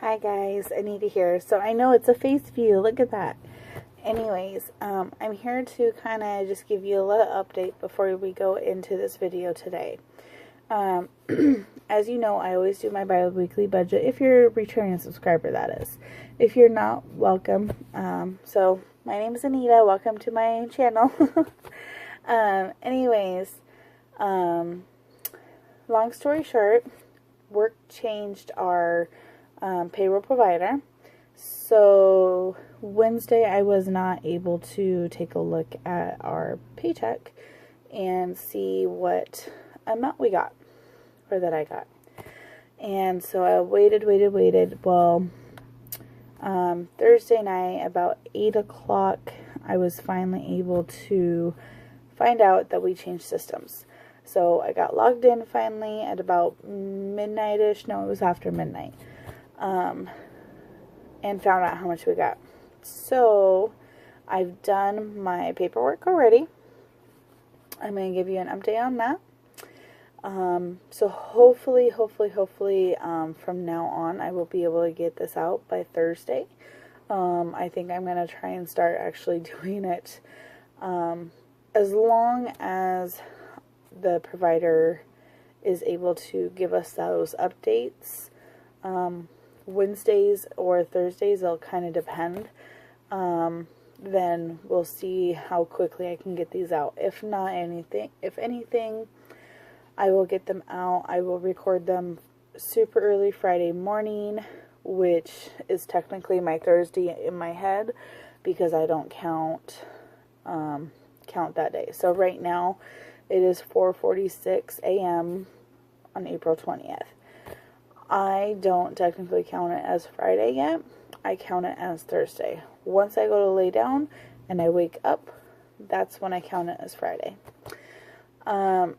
Hi guys, Anita here. So I know it's a face view, look at that. Anyways, I'm here to kind of just give you a little update before we go into this video today. As you know, I always do my bi-weekly budget. If you're a returning subscriber, that is. If you're not, welcome. So my name is Anita. Welcome to my channel. Anyways, long story short, work changed our payroll provider. So Wednesday I was not able to take a look at our paycheck and see what amount we got, or that I got. And so I waited. Well, Thursday night about 8 o'clock I was finally able to find out that we changed systems. So I got logged in finally at about midnight-ish. No, it was after midnight. And found out how much we got. So I've done my paperwork already. I'm going to give you an update on that. So hopefully, from now on, I will be able to get this out by Thursday. I think I'm going to try and start actually doing it, as long as the provider is able to give us those updates. Wednesdays or Thursdays, it'll kind of depend. Then we'll see how quickly I can get these out. If anything, I will get them out. I will record them super early Friday morning, which is technically my Thursday in my head because I don't count that day. So right now it is 4:46 a.m. on April 20th. I don't technically count it as Friday yet. I count it as Thursday. Once I go to lay down and I wake up, that's when I count it as Friday. So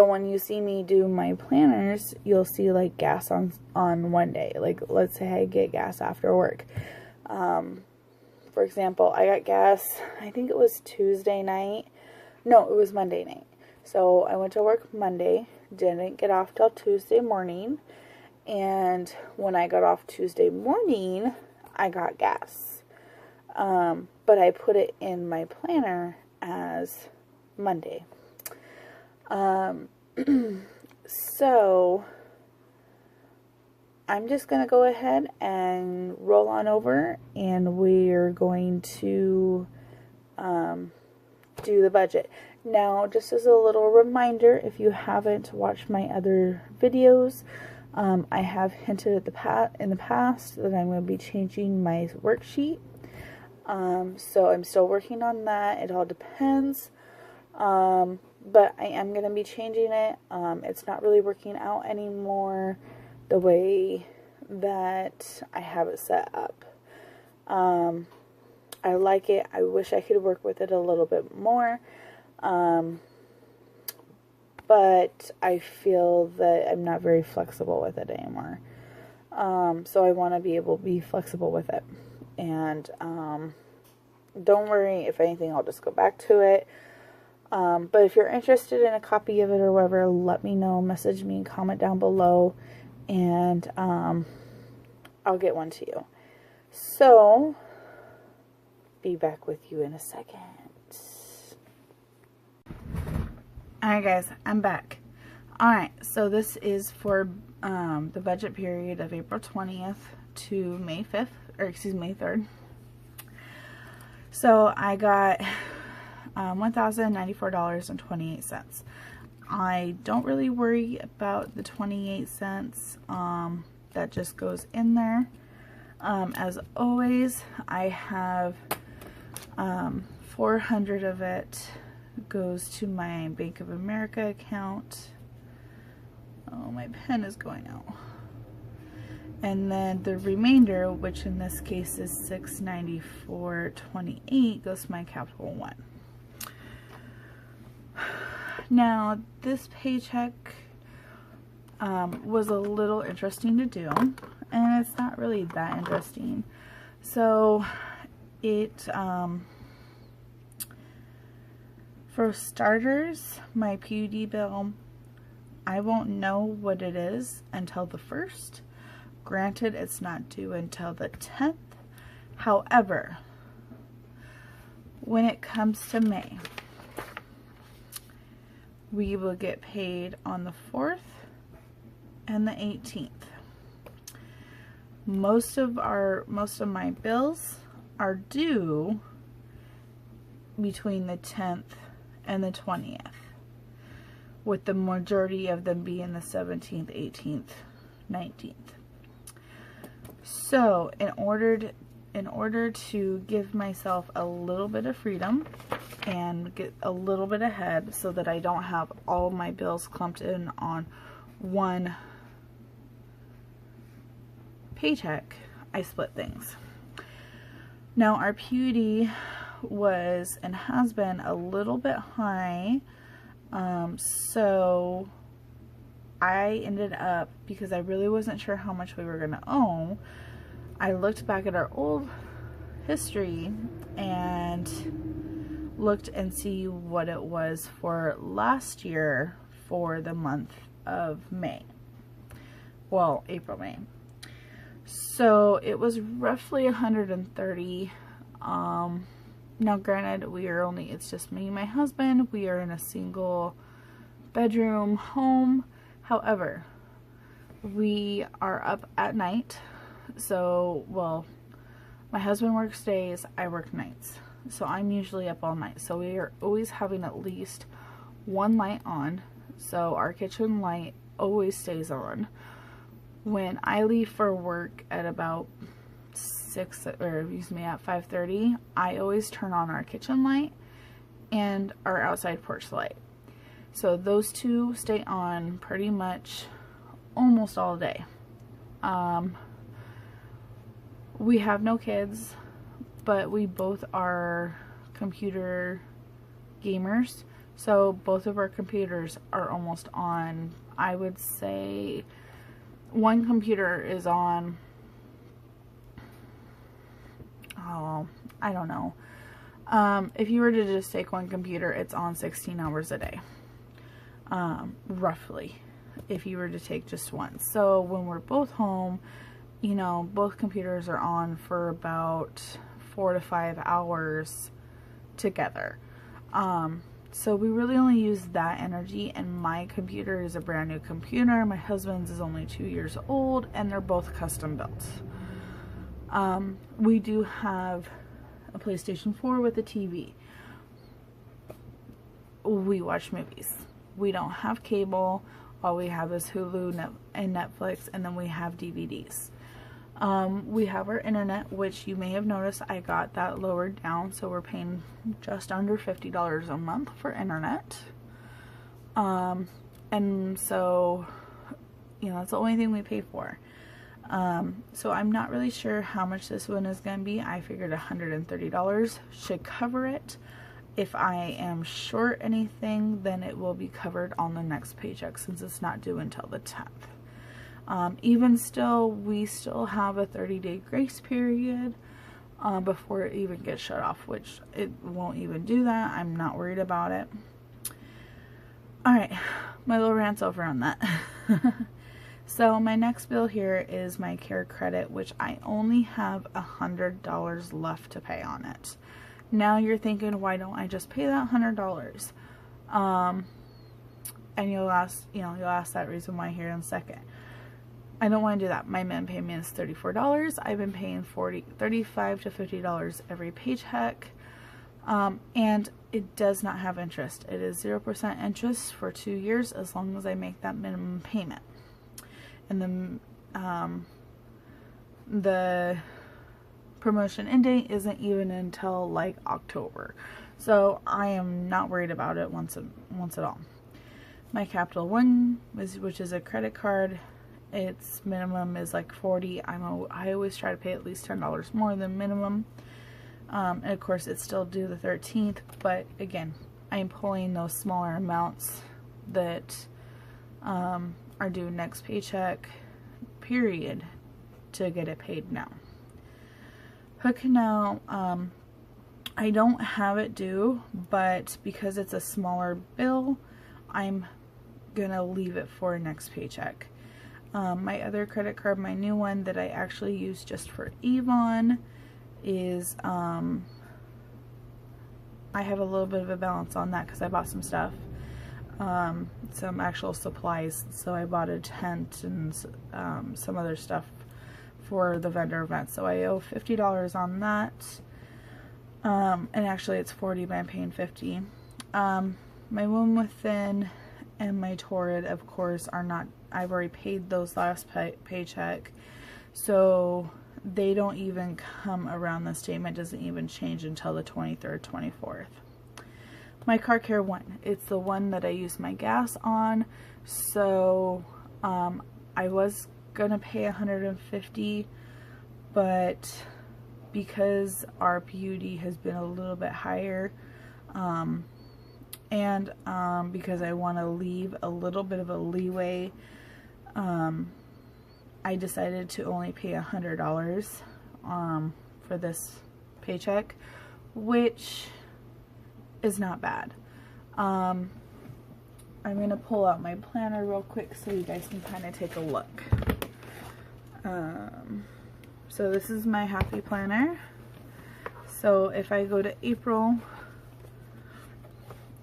when you see me do my planners, you'll see like gas on one day. Like let's say I get gas after work. For example, I got gas, I think it was Tuesday night. No, it was Monday night. So I went to work Monday, didn't get off till Tuesday morning, and when I got off Tuesday morning, I got gas. But I put it in my planner as Monday. So I'm just going to go ahead and roll on over, and we're going to do the budget. Now, just as a little reminder, if you haven't watched my other videos, I have hinted in the past that I'm going to be changing my worksheet. So I'm still working on that. It all depends. But I am going to be changing it. It's not really working out anymore the way that I have it set up. I like it. I wish I could work with it a little bit more. But I feel that I'm not very flexible with it anymore. So I want to be able to be flexible with it. And don't worry, if anything, I'll just go back to it. But if you're interested in a copy of it or whatever, let me know. Message me, comment down below, and I'll get one to you. So, be back with you in a second. Alright guys, I'm back. Alright, so this is for the budget period of April 20th to May 5th, or excuse me, May 3rd. So I got $1,094.28. I don't really worry about the 28 cents. That just goes in there. As always, I have 400 of it goes to my Bank of America account. Oh, my pen is going out. And then the remainder, which in this case is $694.28, goes to my Capital One. Now, this paycheck was a little interesting to do, and it's not really that interesting. So, it, for starters, my PUD bill, I won't know what it is until the 1st. Granted, it's not due until the 10th. However, when it comes to May, we will get paid on the 4th and the 18th. Most of my bills are due between the 10th and the 20th, with the majority of them being the 17th, 18th, 19th. So in order to give myself a little bit of freedom and get a little bit ahead so that I don't have all my bills clumped in on one paycheck, I split things. Now our PUD was and has been a little bit high, so I ended up, because I really wasn't sure how much we were going to owe, I looked back at our old history and looked and see what it was for last year for the month of May. Well, April, May. So it was roughly 130. Now granted, it's just me and my husband. We are in a single bedroom home. However, we are up at night. So, well, my husband works days, I work nights. So I'm usually up all night. So we are always having at least one light on. So our kitchen light always stays on. When I leave for work at about at 5:30, I always turn on our kitchen light and our outside porch light. So those two stay on pretty much almost all day. We have no kids, but we both are computer gamers. So both of our computers are almost on. I would say one computer is on, I don't know. If you were to just take one computer, it's on 16 hours a day. Roughly, if you were to take just one. So when we're both home, you know, both computers are on for about 4 to 5 hours together. So we really only use that energy, and my computer is a brand new computer. My husband's is only 2 years old, and they're both custom built. We do have a PlayStation 4 with a TV. We watch movies. We don't have cable. All we have is Hulu and Netflix, and then we have DVDs. We have our internet, which you may have noticed I got that lowered down, so we're paying just under $50 a month for internet. And so, you know, that's the only thing we pay for. So I'm not really sure how much this one is going to be. I figured $130 should cover it. If I am short anything, then it will be covered on the next paycheck, since it's not due until the 10th. Even still, we still have a 30-day grace period before it even gets shut off, which it won't even do that. I'm not worried about it. Alright, my little rant's over on that. So my next bill here is my care credit, which I only have $100 left to pay on it. Now you're thinking, why don't I just pay that $100? And you'll ask that reason why here in a second. I don't want to do that. My minimum payment is $34. I've been paying $35 to $50 every paycheck. And it does not have interest. It is 0% interest for 2 years as long as I make that minimum payment. And then the promotion end date isn't even until like October. So I am not worried about it once at all. My Capital One, which is a credit card, its minimum is like $40. I always try to pay at least $10 more than minimum. And of course it's still due the 13th, but again, I'm pulling those smaller amounts that are due next paycheck period to get it paid now. Hook now, I don't have it due, but because it's a smaller bill, I'm gonna leave it for next paycheck. My other credit card, my new one that I actually use just for Avon, is, I have a little bit of a balance on that because I bought some stuff, some actual supplies. So I bought a tent and some other stuff for the vendor event. So I owe $50 on that. And actually it's $40, but I'm paying $50. My Womb Within and my Torrid, of course, are not, I've already paid those last paycheck, so they don't even come around. The statement doesn't even change until the 23rd, 24th. My car care one, it's the one that I use my gas on, so I was gonna pay $150, but because our PUD has been a little bit higher, and because I want to leave a little bit of a leeway, I decided to only pay $100 for this paycheck, which is not bad. I'm going to pull out my planner real quick so you guys can kind of take a look. So this is my happy planner. So if I go to April,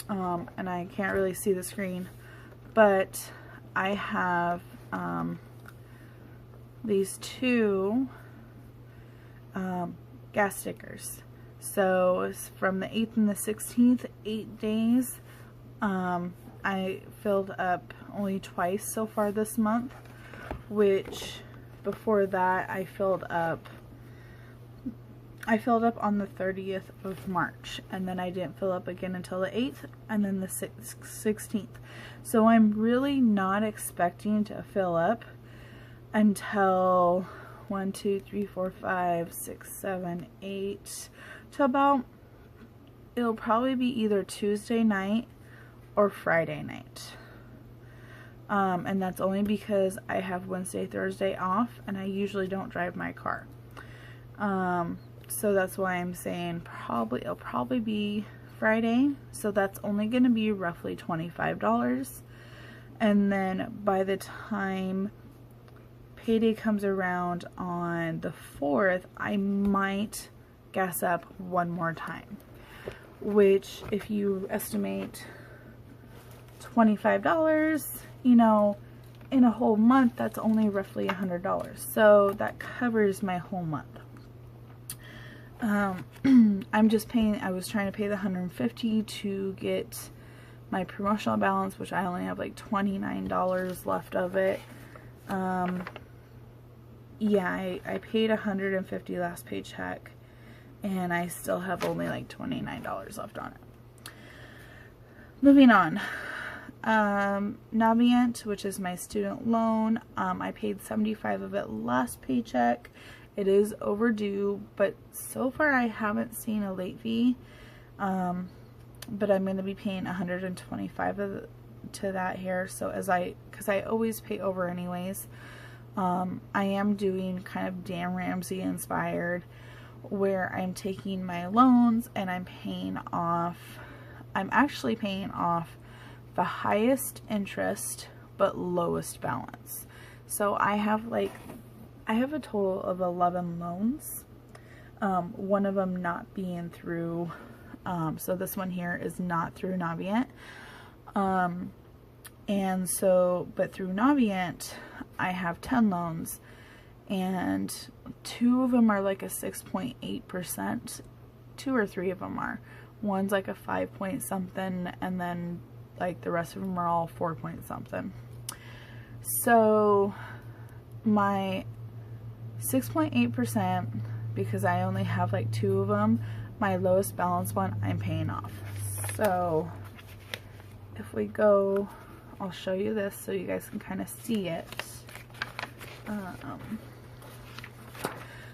and I can't really see the screen, but I have these two gas stickers. So it's from the 8th and the 16th, 8 days. I filled up only twice so far this month, which before that I filled up on the 30th of March, and then I didn't fill up again until the 8th, and then the 16th. So I'm really not expecting to fill up until 1, 2, 3, 4, 5, 6, 7, 8, to about, it'll probably be either Tuesday night or Friday night. And that's only because I have Wednesday, Thursday off, and I usually don't drive my car. So that's why I'm saying it'll probably be Friday. So that's only going to be roughly $25. And then by the time payday comes around on the 4th, I might gas up one more time. Which, if you estimate $25, you know, in a whole month, that's only roughly $100. So that covers my whole month. I'm just paying, I was trying to pay the $150 to get my promotional balance, which I only have like $29 left of it. Yeah, I paid $150 last paycheck, and I still have only like $29 left on it. Moving on. Navient, which is my student loan, I paid $75 of it last paycheck. It is overdue, but so far I haven't seen a late fee. But I'm going to be paying $125 to that here. So because I always pay over anyways. I am doing kind of Dan Ramsey inspired, where I'm taking my loans and I'm actually paying off the highest interest but lowest balance. So I have a total of 11 loans, one of them not being through, so this one here is not through Navient, and so, but through Navient, I have 10 loans, and 2 of them are like a 6.8%, 2 or 3 of them are. One's like a 5 point something, and then like the rest of them are all 4 point something. So my 6.8%, because I only have like 2 of them, my lowest balance one I'm paying off. So if we go, I'll show you this so you guys can kind of see it.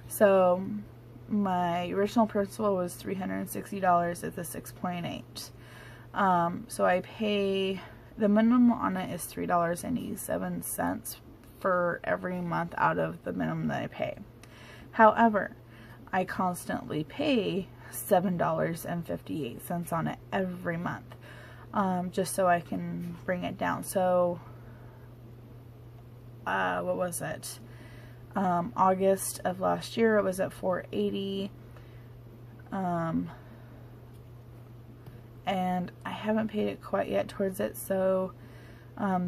So my original principal was $360 at the 6.8. So I pay, the minimum on it is $3.87 for every month out of the minimum that I pay. However, I constantly pay $7.58 on it every month, just so I can bring it down. So what was it? August of last year, it was at $480. And I haven't paid it quite yet towards it, so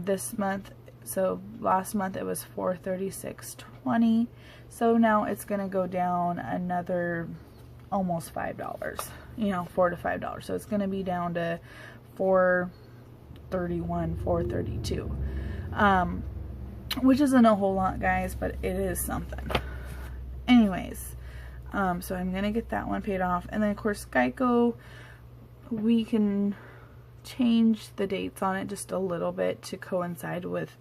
this month, so last month it was $436.20, so now it's gonna go down another almost $5, you know, $4 to $5, so it's gonna be down to $431, $432, which isn't a whole lot, guys, but it is something. Anyways, so I'm gonna get that one paid off, and then of course Geico, we can change the dates on it just a little bit to coincide with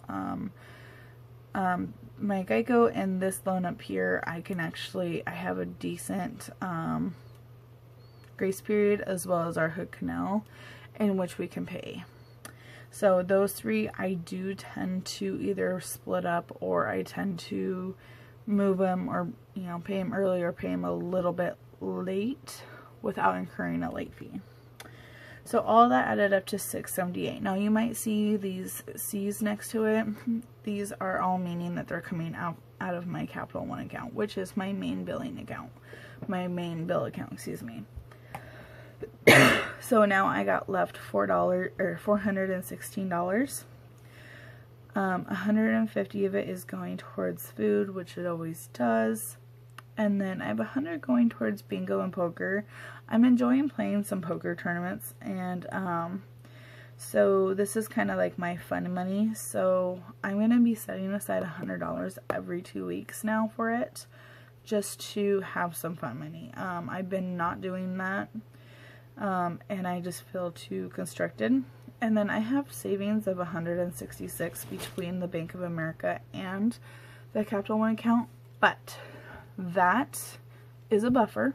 my Geico, and this loan up here, I have a decent grace period, as well as our Hood Canal, in which we can pay. So those three, I do tend to either split up, or I tend to move them, or, you know, pay them early or pay them a little bit late without incurring a late fee. So all that added up to $678. Now you might see these C's next to it. These are all meaning that they're coming out of my Capital One account, which is my main billing account. My main bill account, excuse me. So now I got left $416. 150 of it is going towards food, which it always does. And then I have 100 going towards bingo and poker. I'm enjoying playing some poker tournaments, and so this is kind of like my fun money. So I'm going to be setting aside $100 every 2 weeks now for it, just to have some fun money. I've been not doing that, and I just feel too constricted. And then I have savings of $166 between the Bank of America and the Capital One account, but that is a buffer,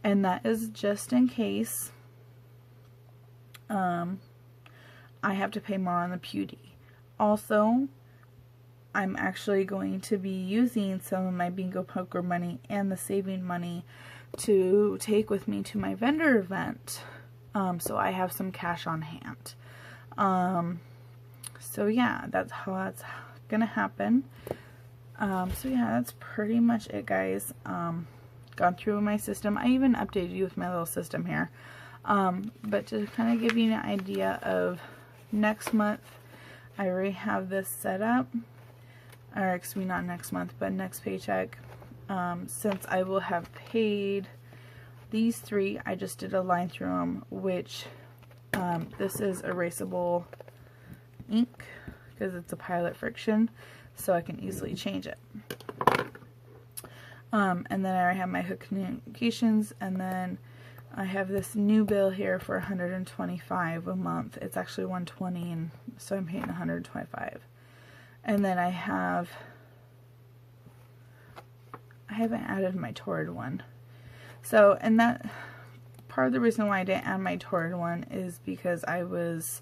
and that is just in case I have to pay more on the PUD. Also, I'm actually going to be using some of my bingo poker money and the saving money to take with me to my vendor event, so I have some cash on hand. So yeah, that's how that's gonna happen. So yeah, that's pretty much it, guys. Gone through my system. I even updated you with my little system here. But to kind of give you an idea of next month, I already have this set up. Or excuse me, not next month, but next paycheck. Since I will have paid these three, I just did a line through them, which this is erasable ink because it's a Pilot Friction, so I can easily change it. And then I have my Hood Communications, and then I have this new bill here for $125 a month. It's actually $120, and so I'm paying $125. And then I haven't added my Torrid one. So, and that part of the reason why I didn't add my Torrid one is because I was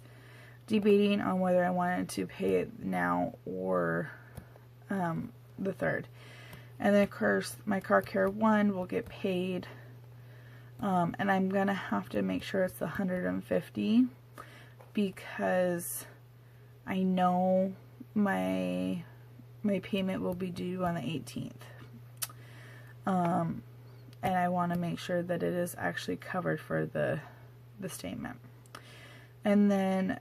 debating on whether I wanted to pay it now or the 3rd. And then of course my Car Care one will get paid, and I'm gonna have to make sure it's the $150 because I know my payment will be due on the 18th, and I want to make sure that it is actually covered for the statement. And then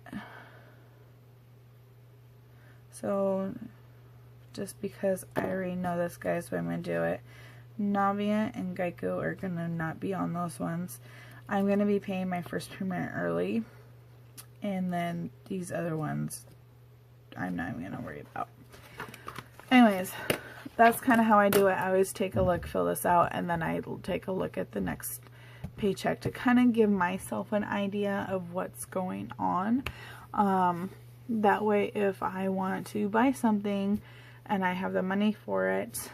so just because I already know this, guys, so I'm going to do it. Navient and Geico are going to not be on those ones. I'm going to be paying my first payment early, and then these other ones I'm not even going to worry about. Anyways, that's kind of how I do it. I always take a look, fill this out, and then I take a look at the next paycheck to kind of give myself an idea of what's going on. That way, if I want to buy something and I have the money for it,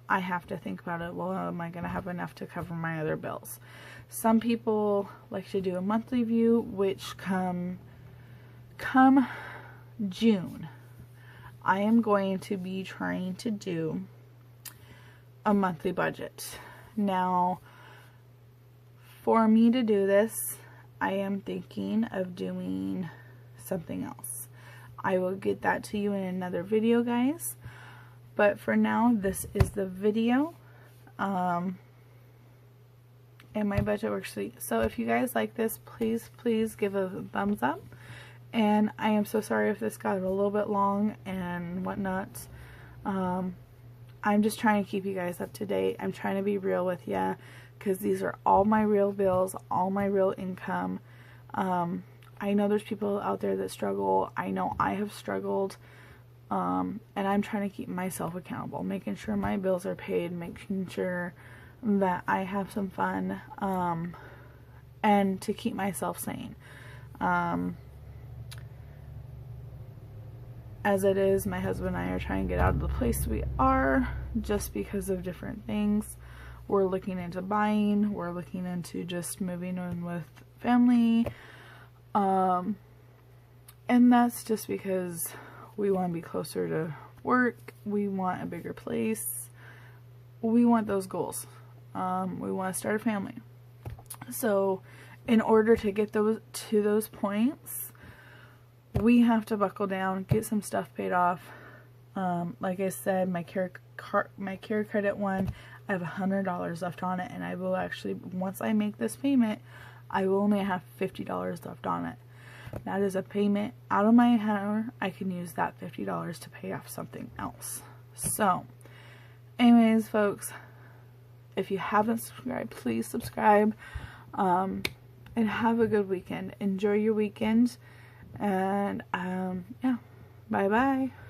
I have to think about it. Well, am I going to have enough to cover my other bills? Some people like to do a monthly view, which come June, I am going to be trying to do a monthly budget. Now, for me to do this, I am thinking of doing something else. I will get that to you in another video, guys. But for now, this is the video. And my budget worksheet. So if you guys like this, please give a thumbs up. And I am so sorry if this got a little bit long and whatnot. I'm just trying to keep you guys up to date. I'm trying to be real with you, because these are all my real bills, all my real income. I know there's people out there that struggle. I know I have struggled. And I'm trying to keep myself accountable, making sure my bills are paid, making sure that I have some fun, and to keep myself sane. As it is, my husband and I are trying to get out of the place we are just because of different things. We're looking into buying, we're looking into just moving in with family, and that's just because we want to be closer to work, we want a bigger place, we want those goals, we want to start a family. So in order to get to those points, we have to buckle down, get some stuff paid off. Like I said, my care credit one, I have $100 left on it, and I will actually, once I make this payment, I will only have $50 left on it. That is a payment out of my hair. I can use that $50 to pay off something else. So, anyways, folks, if you haven't subscribed, please subscribe, and have a good weekend. Enjoy your weekend. And, yeah, bye-bye.